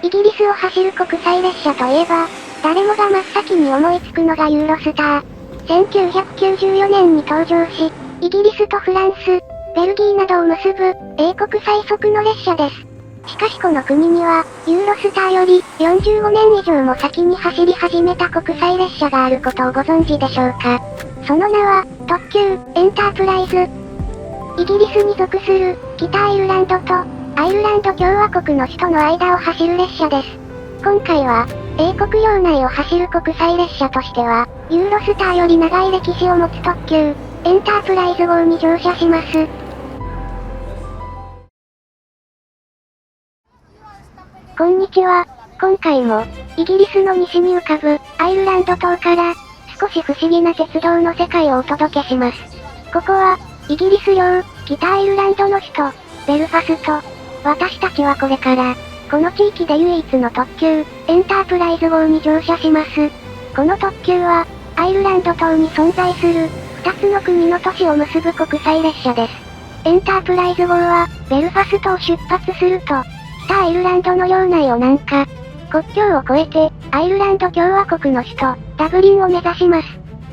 イギリスを走る国際列車といえば、誰もが真っ先に思いつくのがユーロスター。1994年に登場し、イギリスとフランス、ベルギーなどを結ぶ、英国最速の列車です。しかしこの国には、ユーロスターより45年以上も先に走り始めた国際列車があることをご存知でしょうか。その名は、特急、エンタープライズ。イギリスに属する、北アイルランドと、アイルランド共和国の首都の間を走る列車です。今回は、英国領内を走る国際列車としては、ユーロスターより長い歴史を持つ特急、エンタープライズ号に乗車します。こんにちは。今回も、イギリスの西に浮かぶ、アイルランド島から、少し不思議な鉄道の世界をお届けします。ここは、イギリス領、北アイルランドの首都、ベルファスト。私たちはこれから、この地域で唯一の特急、エンタープライズ号に乗車します。この特急は、アイルランド島に存在する、2つの国の都市を結ぶ国際列車です。エンタープライズ号は、ベルファストを出発すると、北アイルランドの領内を南下。国境を越えて、アイルランド共和国の首都、ダブリンを目指します。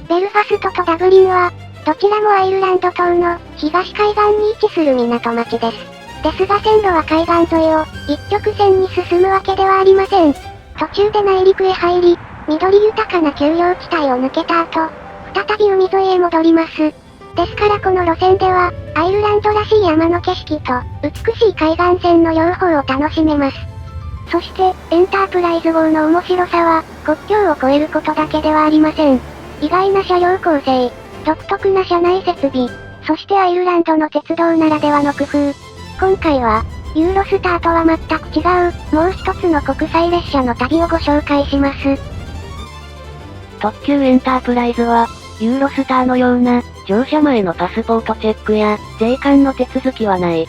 ベルファストとダブリンは、どちらもアイルランド島の東海岸に位置する港町です。ですが線路は海岸沿いを一直線に進むわけではありません。途中で内陸へ入り、緑豊かな丘陵地帯を抜けた後、再び海沿いへ戻ります。ですからこの路線では、アイルランドらしい山の景色と、美しい海岸線の両方を楽しめます。そして、エンタープライズ号の面白さは、国境を越えることだけではありません。意外な車両構成、独特な車内設備、そしてアイルランドの鉄道ならではの工夫。今回は、ユーロスターとは全く違う、もう一つの国際列車の旅をご紹介します。特急エンタープライズは、ユーロスターのような、乗車前のパスポートチェックや、税関の手続きはない。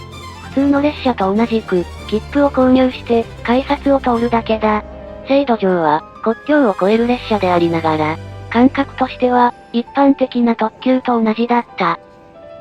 普通の列車と同じく、切符を購入して、改札を通るだけだ。制度上は、国境を越える列車でありながら、感覚としては、一般的な特急と同じだった。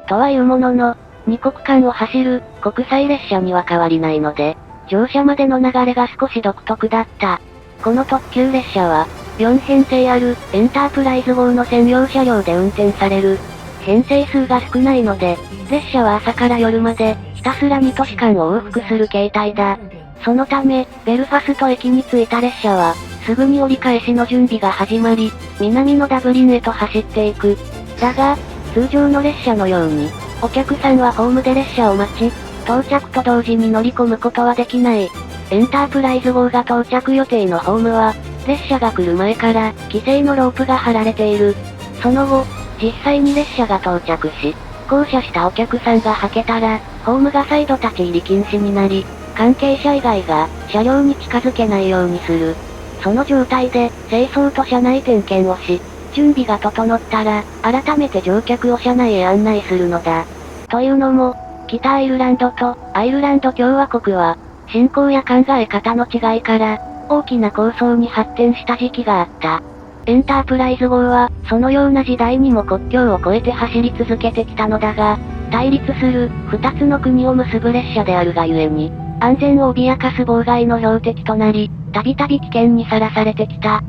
とはいうものの、二国間を走る国際列車には変わりないので、乗車までの流れが少し独特だった。この特急列車は、4編成あるエンタープライズ号の専用車両で運転される。編成数が少ないので、列車は朝から夜まで、ひたすら2都市間を往復する形態だ。そのため、ベルファスト駅に着いた列車は、すぐに折り返しの準備が始まり、南のダブリンへと走っていく。だが、通常の列車のように、お客さんはホームで列車を待ち、到着と同時に乗り込むことはできない。エンタープライズ号が到着予定のホームは、列車が来る前から、規制のロープが張られている。その後、実際に列車が到着し、降車したお客さんがはけたら、ホームが再度立ち入り禁止になり、関係者以外が、車両に近づけないようにする。その状態で、清掃と車内点検をし、準備が整ったら、改めて乗客を車内へ案内するのだ。というのも、北アイルランドとアイルランド共和国は、信仰や考え方の違いから、大きな構想に発展した時期があった。エンタープライズ号は、そのような時代にも国境を越えて走り続けてきたのだが、対立する二つの国を結ぶ列車であるがゆえに、安全を脅かす妨害の標的となり、たびたび危険にさらされてきた。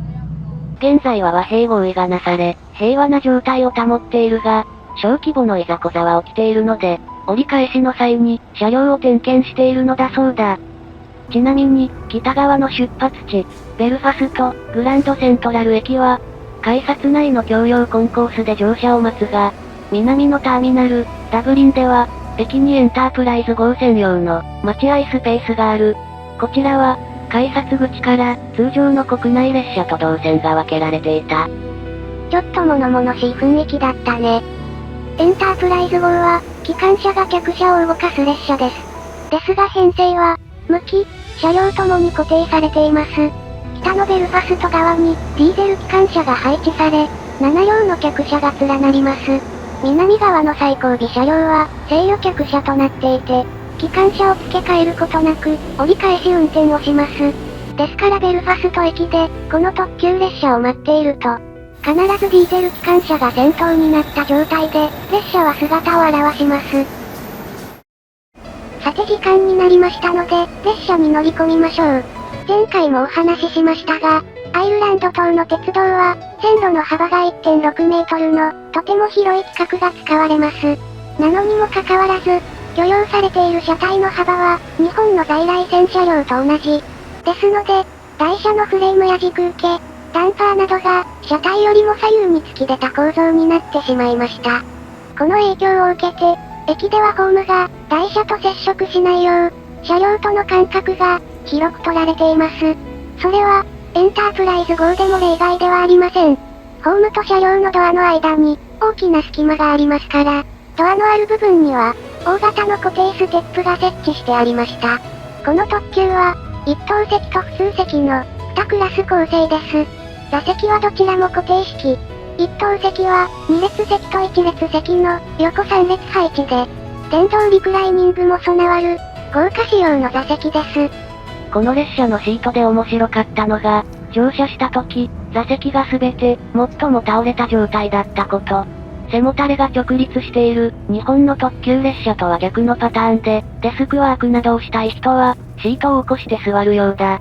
現在は和平合意がなされ、平和な状態を保っているが、小規模のいざこざは起きているので、折り返しの際に車両を点検しているのだそうだ。ちなみに、北側の出発地、ベルファスト、グランドセントラル駅は、改札内の共用コンコースで乗車を待つが、南のターミナル、ダブリンでは、駅にエンタープライズ号専用の待合スペースがある。こちらは、改札口から通常の国内列車と動線が分けられていた。ちょっと物々しい雰囲気だったね。エンタープライズ号は、機関車が客車を動かす列車です。ですが編成は、向き、車両ともに固定されています。北のベルファスト側に、ディーゼル機関車が配置され、7両の客車が連なります。南側の最後尾車両は、制御客車となっていて、機関車を付け替えることなく、折り返し運転をします。ですからベルファスト駅で、この特急列車を待っていると、必ずディーゼル機関車が先頭になった状態で、列車は姿を現します。さて時間になりましたので、列車に乗り込みましょう。前回もお話ししましたが、アイルランド島の鉄道は、線路の幅が 1.6 メートルの、とても広い規格が使われます。なのにもかかわらず、許容されている車体の幅は、日本の在来線車両と同じ。ですので、台車のフレームや軸受け、ダンパーなどが、車体よりも左右に突き出た構造になってしまいました。この影響を受けて、駅ではホームが、台車と接触しないよう、車両との間隔が、広く取られています。それは、エンタープライズ号でも例外ではありません。ホームと車両のドアの間に、大きな隙間がありますから、ドアのある部分には、大型の固定ステップが設置してありました。この特急は、一等席と普通席の、2クラス構成です。座席はどちらも固定式。一等席は、2列席と1列席の、横3列配置で、電動リクライニングも備わる、豪華仕様の座席です。この列車のシートで面白かったのが、乗車した時、座席がすべて、最も倒れた状態だったこと。背もたれが直立している、日本の特急列車とは逆のパターンで、デスクワークなどをしたい人は、シートを起こして座るようだ。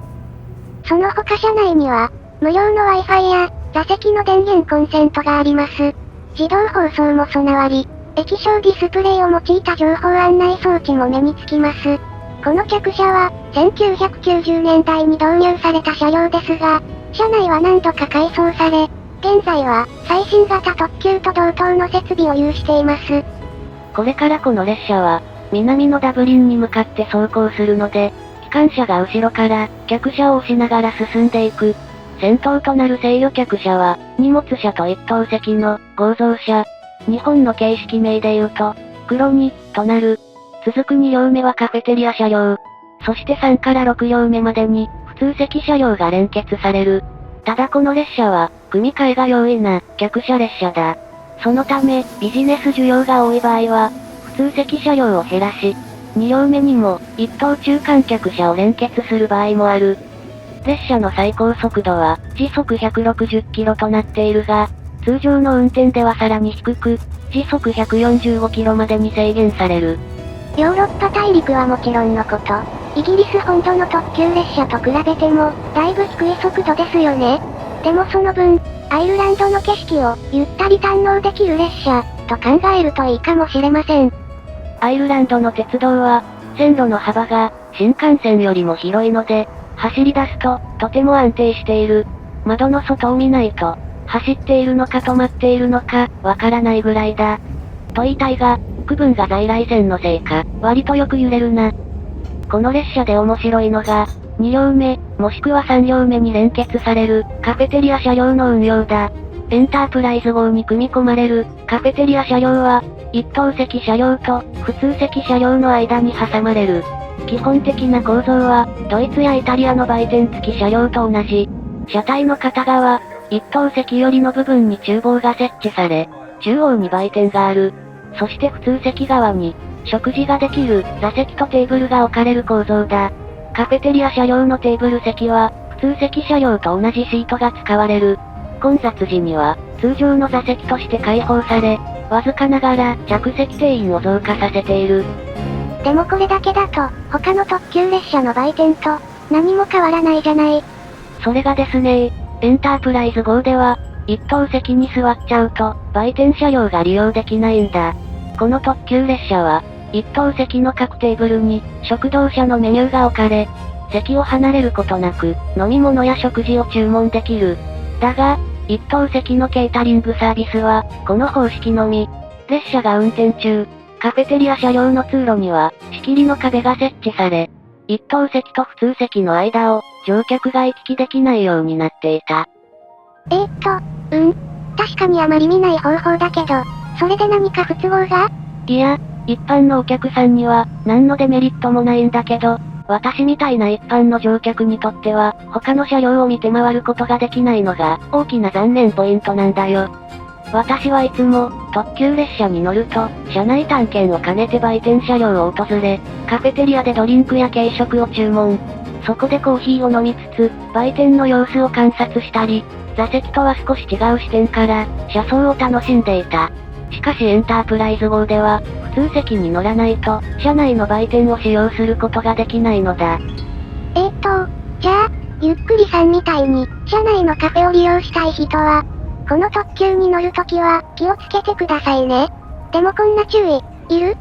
その他車内には、無料の Wi-Fi や、座席の電源コンセントがあります。自動放送も備わり、液晶ディスプレイを用いた情報案内装置も目につきます。この客車は、1990年代に導入された車両ですが、車内は何度か改装され、現在は、最新型特急と同等の設備を有しています。これからこの列車は、南のダブリンに向かって走行するので、機関車が後ろから、客車を押しながら進んでいく。先頭となる制御客車は、荷物車と一等席の、合造車。日本の形式名で言うと、黒2、となる。続く2両目はカフェテリア車両。そして3から6両目までに、普通席車両が連結される。ただこの列車は、組み替えが容易な、客車列車だ。そのため、ビジネス需要が多い場合は、普通席車両を減らし、2両目にも、一等中間客車を連結する場合もある。列車の最高速度は、時速160キロとなっているが、通常の運転ではさらに低く、時速145キロまでに制限される。ヨーロッパ大陸はもちろんのこと、イギリス本土の特急列車と比べても、だいぶ低い速度ですよね。でもその分、アイルランドの景色をゆったり堪能できる列車、と考えるといいかもしれません。アイルランドの鉄道は、線路の幅が、新幹線よりも広いので、走り出すと、とても安定している。窓の外を見ないと、走っているのか止まっているのか、わからないぐらいだ。と言いたいが、区分が在来線のせいか、割とよく揺れるな。この列車で面白いのが、2両目、もしくは3両目に連結される、カフェテリア車両の運用だ。エンタープライズ号に組み込まれる、カフェテリア車両は、一等席車両と、普通席車両の間に挟まれる。基本的な構造は、ドイツやイタリアの売店付き車両と同じ。車体の片側、一等席寄りの部分に厨房が設置され、中央に売店がある。そして普通席側に、食事ができる座席とテーブルが置かれる構造だ。カフェテリア車両のテーブル席は、普通席車両と同じシートが使われる。混雑時には、通常の座席として開放され、わずかながら着席定員を増加させている。でもこれだけだと、他の特急列車の売店と、何も変わらないじゃない。それがですね、エンタープライズ号では、一等席に座っちゃうと、売店車両が利用できないんだ。この特急列車は、一等席の各テーブルに、食堂車のメニューが置かれ、席を離れることなく、飲み物や食事を注文できる。だが、一等席のケータリングサービスは、この方式のみ。列車が運転中、カフェテリア車両の通路には、仕切りの壁が設置され、一等席と普通席の間を、乗客が行き来できないようになっていた。確かにあまり見ない方法だけど、それで何か不都合が？いや、一般のお客さんには、何のデメリットもないんだけど、私みたいな一般の乗客にとっては、他の車両を見て回ることができないのが、大きな残念ポイントなんだよ。私はいつも、特急列車に乗ると、車内探検を兼ねて売店車両を訪れ、カフェテリアでドリンクや軽食を注文。そこでコーヒーを飲みつつ、売店の様子を観察したり、座席とは少し違う視点から、車窓を楽しんでいた。しかしエンタープライズ号では、普通席に乗らないと、車内の売店を使用することができないのだ。じゃあ、ゆっくりさんみたいに、車内のカフェを利用したい人は、この特急に乗るときは、気をつけてくださいね。でもこんな注意、いる？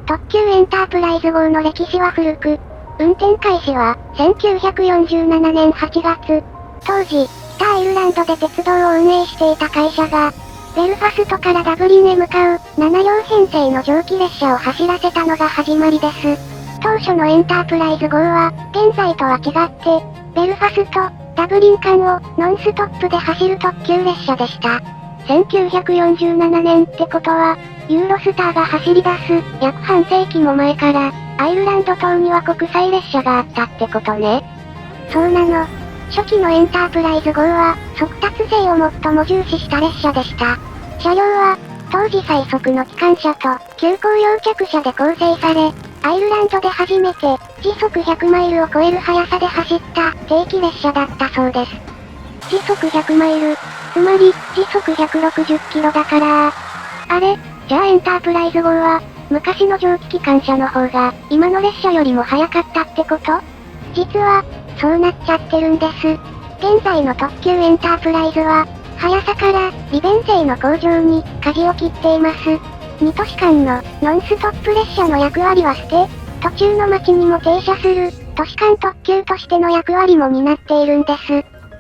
特急エンタープライズ号の歴史は古く、運転開始は、1947年8月。当時、北アイルランドで鉄道を運営していた会社が、ベルファストからダブリンへ向かう、7両編成の蒸気列車を走らせたのが始まりです。当初のエンタープライズ号は、現在とは違って、ベルファスト、ダブリン間をノンストップで走る特急列車でした。1947年ってことは、ユーロスターが走り出す、約半世紀も前から、アイルランド島には国際列車があったってことね。そうなの。初期のエンタープライズ号は、速達性を最も重視した列車でした。車両は、当時最速の機関車と、急行用客車で構成され、アイルランドで初めて、時速100マイルを超える速さで走った定期列車だったそうです。時速100マイル、つまり、時速160キロだから。あれ、じゃあエンタープライズ号は、昔の蒸気機関車の方が、今の列車よりも速かったってこと？実は、そうなっちゃってるんです。現在の特急エンタープライズは、速さから、利便性の向上に、舵を切っています。2都市間の、ノンストップ列車の役割は捨て、途中の町にも停車する、都市間特急としての役割も担っているんです。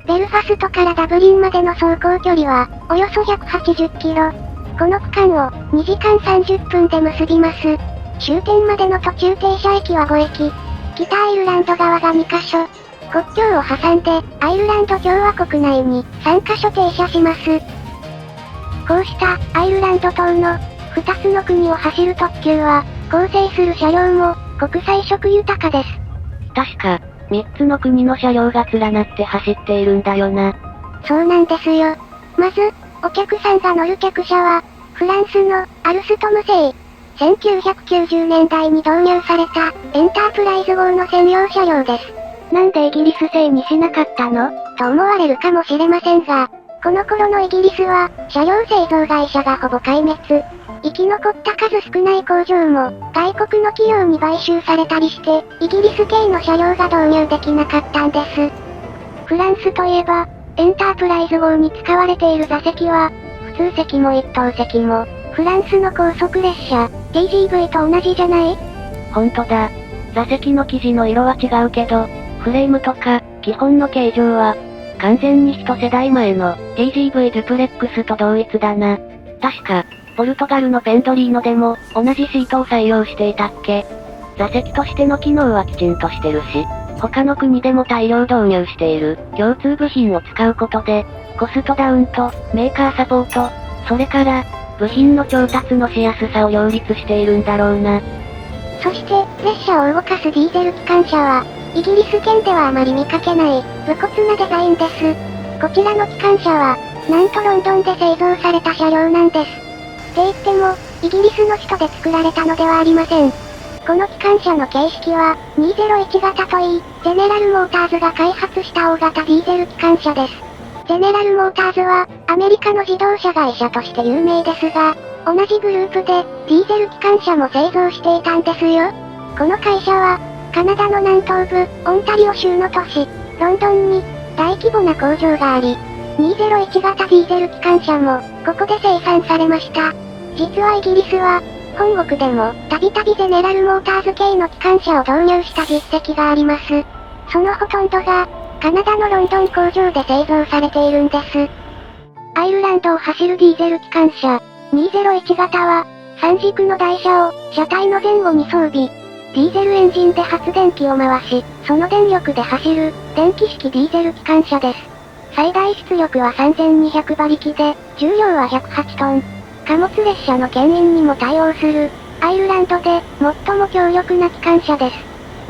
ベルファストからダブリンまでの走行距離は、およそ180キロ。この区間を、2時間30分で結びます。終点までの途中停車駅は5駅。北アイルランド側が2カ所。国境を挟んで、アイルランド共和国内に3カ所停車します。こうしたアイルランド島の2つの国を走る特急は、構成する車両も国際色豊かです。確か、3つの国の車両が連なって走っているんだよな。そうなんですよ。まず、お客さんが乗る客車は、フランスのアルストム製。1990年代に導入されたエンタープライズ号の専用車両です。なんでイギリス製にしなかったの？と思われるかもしれませんが、この頃のイギリスは、車両製造会社がほぼ壊滅。生き残った数少ない工場も、外国の企業に買収されたりして、イギリス系の車両が導入できなかったんです。フランスといえば、エンタープライズ号に使われている座席は、普通席も一等席も、フランスの高速列車、TGV と同じじゃない？ほんとだ。座席の生地の色は違うけど、フレームとか、基本の形状は、完全に一世代前の TGV デュプレックスと同一だな。確か、ポルトガルのペンドリーノでも、同じシートを採用していたっけ？座席としての機能はきちんとしてるし、他の国でも大量導入している共通部品を使うことで、コストダウンとメーカーサポート、それから、部品の調達のしやすさを両立しているんだろうな。そして、列車を動かすディーゼル機関車は、イギリス圏ではあまり見かけない、武骨なデザインです。こちらの機関車は、なんとロンドンで製造された車両なんです。って言っても、イギリスの首都で作られたのではありません。この機関車の形式は、201型といい、ゼネラルモーターズが開発した大型ディーゼル機関車です。ゼネラルモーターズは、アメリカの自動車会社として有名ですが、同じグループで、ディーゼル機関車も製造していたんですよ。この会社は、カナダの南東部、オンタリオ州の都市、ロンドンに、大規模な工場があり、201型ディーゼル機関車も、ここで生産されました。実はイギリスは、本国でも、たびたびゼネラルモーターズ系の機関車を導入した実績があります。そのほとんどが、カナダのロンドン工場で製造されているんです。アイルランドを走るディーゼル機関車、201型は、3軸の台車を、車体の前後に装備。ディーゼルエンジンで発電機を回し、その電力で走る、電気式ディーゼル機関車です。最大出力は3200馬力で、重量は108トン。貨物列車の牽引にも対応する、アイルランドで、最も強力な機関車です。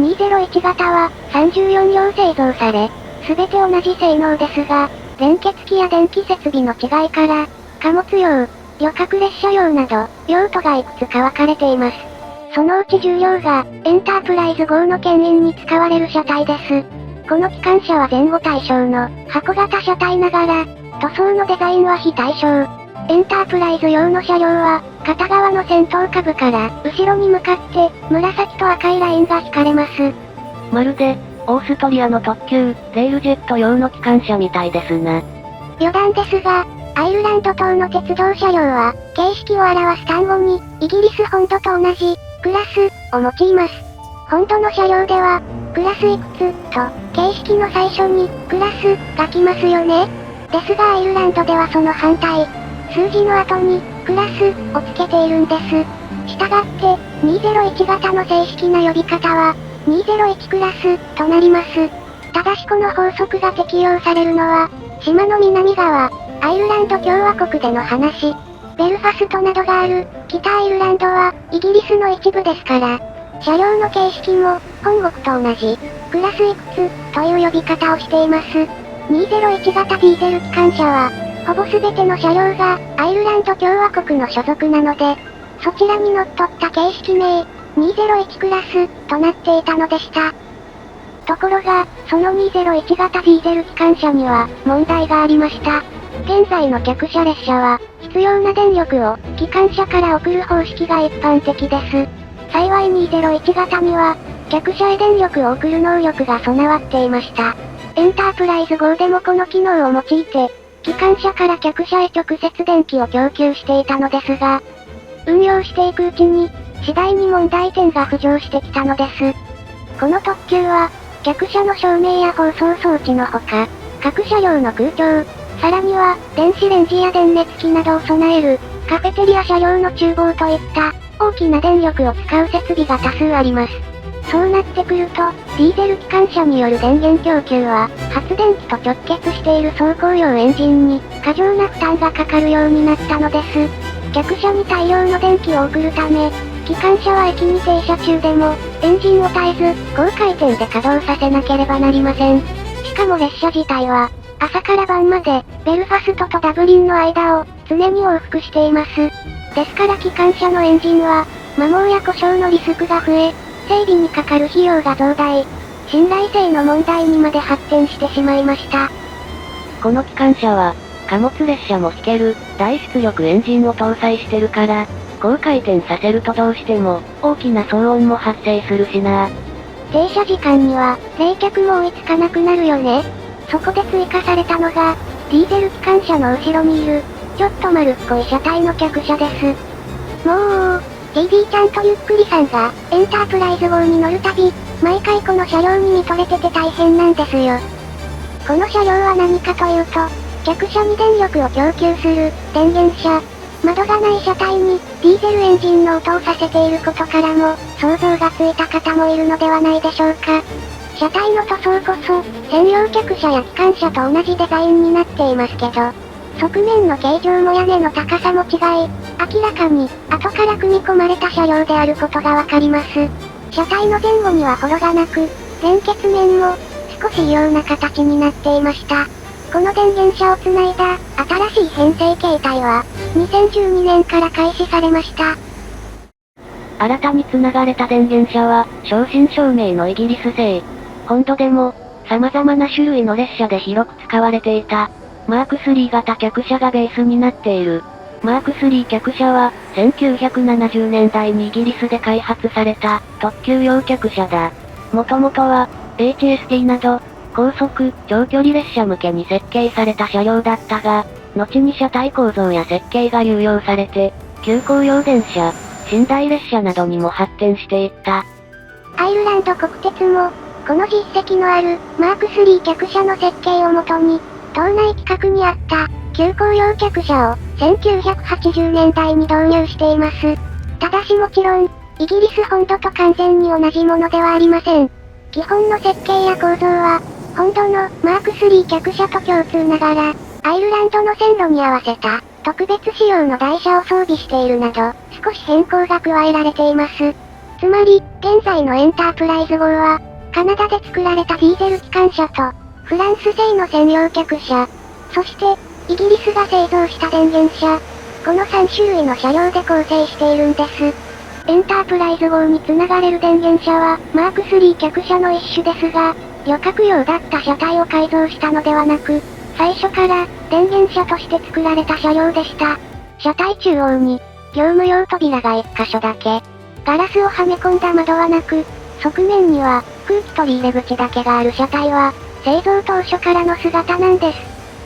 201型は、34両製造され、すべて同じ性能ですが、連結機や電気設備の違いから、貨物用、旅客列車用など、用途がいくつか分かれています。そのうち重量が、エンタープライズ号の牽引に使われる車体です。この機関車は前後対称の、箱型車体ながら、塗装のデザインは非対称。エンタープライズ用の車両は、片側の先頭下部から、後ろに向かって、紫と赤いラインが引かれます。まるで、オーストリアの特急、レールジェット用の機関車みたいですな。余談ですが、アイルランド島の鉄道車両は、形式を表す単語に、イギリス本土と同じ、クラス、を用います。本土の車両では、クラスいくつ、と、形式の最初に、クラス、が来ますよね。ですがアイルランドではその反対。数字の後に、クラス、をつけているんです。したがって、201型の正式な呼び方は、201クラス、となります。ただしこの法則が適用されるのは、島の南側、アイルランド共和国での話。ベルファストなどがある、北アイルランドは、イギリスの一部ですから、車両の形式も、本国と同じ、クラスいくつ、という呼び方をしています。201型ディーゼル機関車は、ほぼ全ての車両が、アイルランド共和国の所属なので、そちらにのっとった形式名、201クラス、となっていたのでした。ところが、その201型ディーゼル機関車には、問題がありました。現在の客車列車は、必要な電力を、機関車から送る方式が一般的です。幸い201型には、客車へ電力を送る能力が備わっていました。エンタープライズ号でもこの機能を用いて、機関車から客車へ直接電気を供給していたのですが、運用していくうちに、次第に問題点が浮上してきたのです。この特急は、客車の照明や放送装置のほか、各車両の空調、さらには、電子レンジや電熱器などを備える、カフェテリア車両の厨房といった、大きな電力を使う設備が多数あります。そうなってくると、ディーゼル機関車による電源供給は、発電機と直結している走行用エンジンに、過剰な負担がかかるようになったのです。客車に大量の電気を送るため、機関車は駅に停車中でも、エンジンを絶えず、高回転で稼働させなければなりません。しかも列車自体は、朝から晩まで、ベルファストとダブリンの間を、常に往復しています。ですから機関車のエンジンは、摩耗や故障のリスクが増え、整備にかかる費用が増大。信頼性の問題にまで発展してしまいました。この機関車は、貨物列車も引ける、大出力エンジンを搭載してるから、高回転させるとどうしても、大きな騒音も発生するしな。停車時間には、冷却も追いつかなくなるよね。そこで追加されたのが、ディーゼル機関車の後ろにいる、ちょっと丸っこい車体の客車です。もう、JD ちゃんとゆっくりさんが、エンタープライズ号に乗るたび、毎回この車両に見とれてて大変なんですよ。この車両は何かというと、客車に電力を供給する、電源車。窓がない車体に、ディーゼルエンジンの音をさせていることからも、想像がついた方もいるのではないでしょうか。車体の塗装こそ、専用客車や機関車と同じデザインになっていますけど、側面の形状も屋根の高さも違い、明らかに、後から組み込まれた車両であることがわかります。車体の前後にはホロがなく、連結面も、少し異様な形になっていました。この電源車をつないだ、新しい編成形態は、2012年から開始されました。新たに繋がれた電源車は、正真正銘のイギリス製。本土でも、様々な種類の列車で広く使われていた、マーク3型客車がベースになっている。マーク3客車は、1970年代にイギリスで開発された、特急用客車だ。もともとは、HST など、高速、長距離列車向けに設計された車両だったが、後に車体構造や設計が流用されて、急行用電車、寝台列車などにも発展していった。アイルランド国鉄も、この実績のある、マーク3客車の設計をもとに、島内規格にあった、急行用客車を、1980年代に導入しています。ただしもちろん、イギリス本土と完全に同じものではありません。基本の設計や構造は、本土のマーク3客車と共通ながら、アイルランドの線路に合わせた、特別仕様の台車を装備しているなど、少し変更が加えられています。つまり、現在のエンタープライズ号は、カナダで作られたディーゼル機関車と、フランス製の専用客車、そして、イギリスが製造した電源車、この3種類の車両で構成しているんです。エンタープライズ号に繋がれる電源車は、マーク3客車の一種ですが、旅客用だった車体を改造したのではなく、最初から、電源車として作られた車両でした。車体中央に、業務用扉が1箇所だけ。ガラスをはめ込んだ窓はなく、側面には、空気取り入れ口だけがある車体は、製造当初からの姿なんです。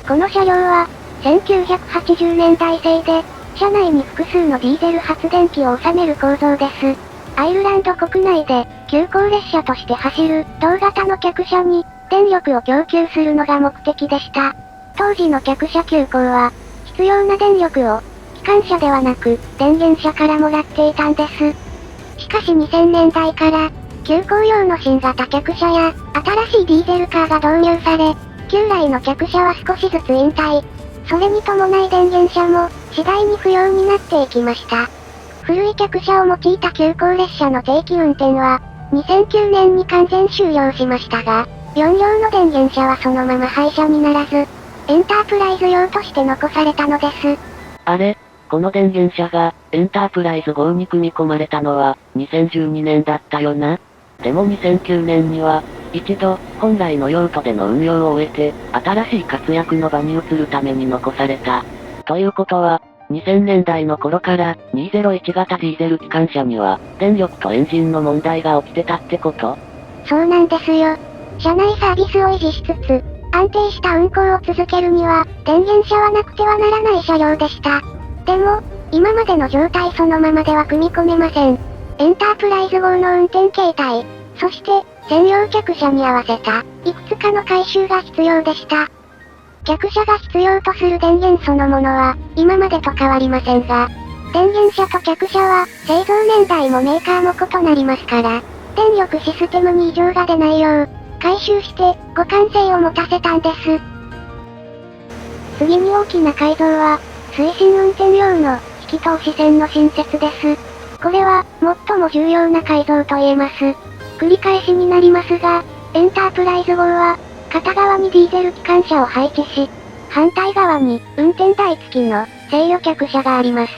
この車両は、1980年代製で、車内に複数のディーゼル発電機を収める構造です。アイルランド国内で、急行列車として走る、同型の客車に、電力を供給するのが目的でした。当時の客車急行は、必要な電力を、機関車ではなく、電源車からもらっていたんです。しかし2000年代から、急行用の新型客車や、新しいディーゼルカーが導入され、旧来の客車は少しずつ引退。それに伴い電源車も、次第に不要になっていきました。古い客車を用いた急行列車の定期運転は、2009年に完全終了しましたが、4両の電源車はそのまま廃車にならず、エンタープライズ用として残されたのです。あれ、この電源車が、エンタープライズ号に組み込まれたのは、2012年だったよな。でも2009年には、一度、本来の用途での運用を終えて、新しい活躍の場に移るために残された。ということは、2000年代の頃から、201型ディーゼル機関車には、電力とエンジンの問題が起きてたってこと？そうなんですよ。車内サービスを維持しつつ、安定した運行を続けるには、電源車はなくてはならない車両でした。でも、今までの状態そのままでは組み込めません。エンタープライズ号の運転形態、そして、専用客車に合わせた、いくつかの改修が必要でした。客車が必要とする電源そのものは、今までと変わりませんが、電源車と客車は、製造年代もメーカーも異なりますから、電力システムに異常が出ないよう、改修して、互換性を持たせたんです。次に大きな改造は、推進運転用の、引き通し線の新設です。これは、最も重要な改造と言えます。繰り返しになりますが、エンタープライズ号は、片側にディーゼル機関車を配置し、反対側に、運転台付きの、制御客車があります。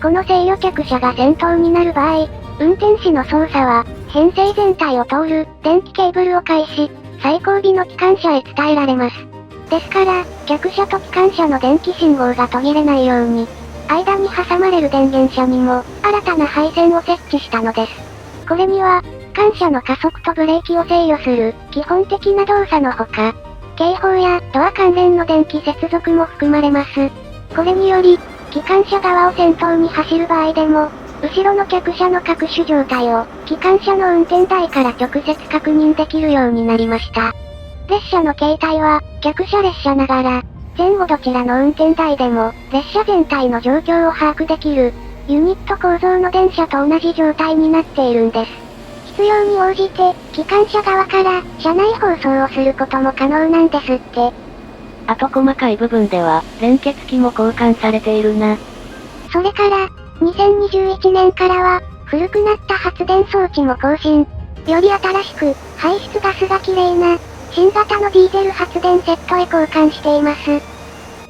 この制御客車が先頭になる場合、運転士の操作は、編成全体を通る、電気ケーブルを介し、最後尾の機関車へ伝えられます。ですから、客車と機関車の電気信号が途切れないように、間に挟まれる電源車にも、新たな配線を設置したのです。これには、機関車の加速とブレーキを制御する、基本的な動作のほか、警報やドア関連の電気接続も含まれます。これにより、機関車側を先頭に走る場合でも、後ろの客車の各種状態を、機関車の運転台から直接確認できるようになりました。列車の形態は、客車列車ながら、前後どちらの運転台でも、列車全体の状況を把握できる、ユニット構造の電車と同じ状態になっているんです。必要に応じて、機関車側から、車内放送をすることも可能なんですって。あと細かい部分では、連結機も交換されているな。それから、2021年からは、古くなった発電装置も更新。より新しく、排出ガスが綺麗な、新型のディーゼル発電セットへ交換しています。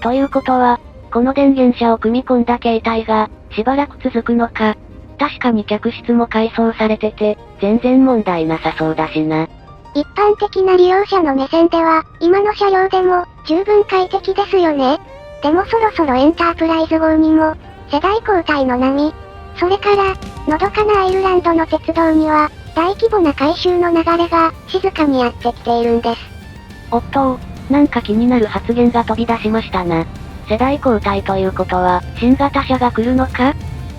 ということは、この電源車を組み込んだ形態が、しばらく続くのか。確かに客室も改装されてて、全然問題なさそうだしな。一般的な利用者の目線では、今の車両でも、十分快適ですよね。でもそろそろエンタープライズ号にも、世代交代の波。それから、のどかなアイルランドの鉄道には、大規模な改修の流れが、静かにやってきているんです。おっと、なんか気になる発言が飛び出しましたな。世代交代ということは、新型車が来るのか？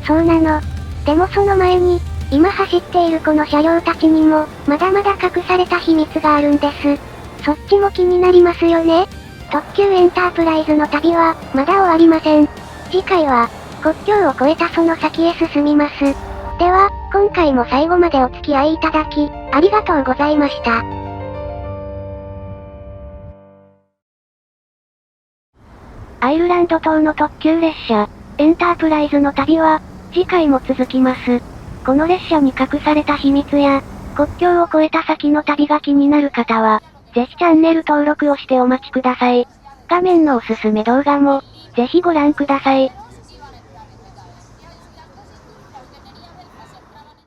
そうなの。でもその前に、今走っているこの車両たちにも、まだまだ隠された秘密があるんです。そっちも気になりますよね。特急エンタープライズの旅は、まだ終わりません。次回は、国境を越えたその先へ進みます。では、今回も最後までお付き合いいただき、ありがとうございました。アイルランド島の特急列車、エンタープライズの旅は、次回も続きます。この列車に隠された秘密や、国境を越えた先の旅が気になる方は、ぜひチャンネル登録をしてお待ちください。画面のおすすめ動画も、ぜひご覧ください。